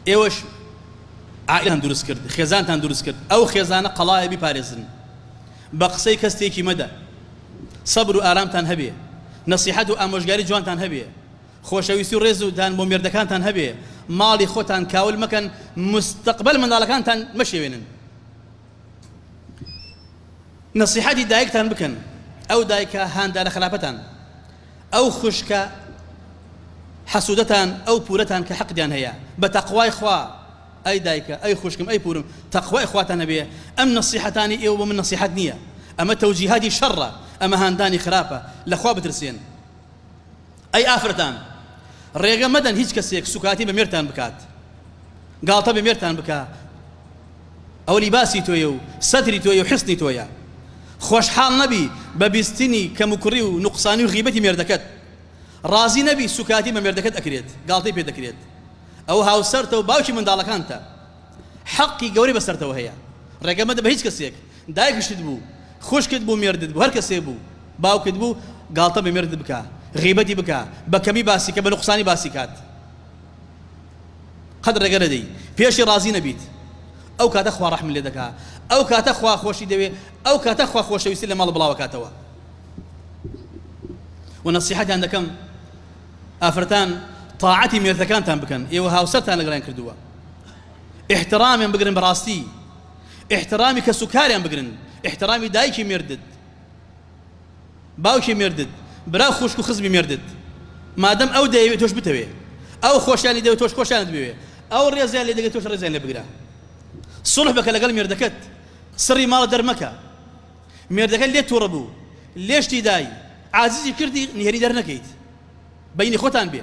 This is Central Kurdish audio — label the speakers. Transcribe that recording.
Speaker 1: ئێوەش عائلان دروست کرد خێزانتان دروست کرد ئەو خێزانە قەڵایە بیپارێزن بە قسەی کەستێکی مەدە سەبر و ئارامتان هەبێ نەسیحەت و ئامۆژگاری جوانتان هەبێ خۆشەویستی و ڕێزتان بۆ مێردەکانتان هەبێ ماڵی خۆتان کاول مەکەن مستەقبەل منداڵەکانتان مەشێوێنن نەسیحەتی دایکتان بکەن ئەو دایکە هاندارە خراپەتان ئەو خوشکە حەسوودەتان ئەو پورەتان کە حەقدیان هەیە بە تەقوای خوا ئەی دایکە ئەی خوشکم ئەی پورم تەقوای خواتان هەبێ ئەم نەسیحەتانی ئێوە بۆ من نەسیحەت نییە ئەمە تەوجیهاتی شەڕە ئەمە هاندانی خراپە لەخوا بترسێن ئەی ئافرەتان ڕێگە مەدەن هیچ کەسێک سوکاتی بە مێردتان بکات گاڵتە بە مێردتان بکە ئەو لیباسی تۆیە و سەتری تۆیە و حسنی تۆیە خۆشحاڵ نەبی بە بیستنی کەم و کوڕی و نوقسانی و غیبەتی مێردەکەت ڕازی نەبی سوکاتی بە مێردەکەت ئەکرێت گاڵتەی پێ دەکرێت ئەو هاوسەرتە و باوکی منداڵەکانتە حەقی گەوری بەسەرتەوە هەیە ڕێگە مەدە بە هیچ کەسێک دایکشت بوو خوشکت بوو مێردت بوو هەر کەسێ بوو باوکت بوو گاڵتە بە مێردت بکە غیبەتی بکە بە کەمی باسی کە بە نوقسانی باسی کات قەت ڕێگە نەدەی پێشی ڕازی نەبیت ئەو کاتە خوا ڕەحم لێ دەکا ئەو کاتە خوا خۆشی دەوێ ئەو کاتە خوا خۆشەویستی لە ماڵ بڵاوەکاتەوە و نەسیحەتیان دەکەم ئافرەتان طاعەتی مێردەکانتان بکەن ئێوە هاوسەرتان لەگەڵیان کردووە احترامیان بگرن بەڕاستی احترامی کە سوکاریان بگرن احترامی دایکی مێردت باوکی مێردت برا خوشک و خزمی مێردت مادەم ئەو دەیەوێت تۆش بتەوێ ئەو خۆشیانی دەوێت تۆش خۆشیانت بوێ ئەو ڕێزیان لێ دەگەێت تۆش ڕێزیان لێ بگرە سڵح بکە لەگەڵ مێردەکەت سڕی ماڵە دەرمەکە مێردەکە لێ تووڕە بوو لێشتی دای عازیزی کردی نهێنی دەرنەکەیت بەینی خۆتان بێ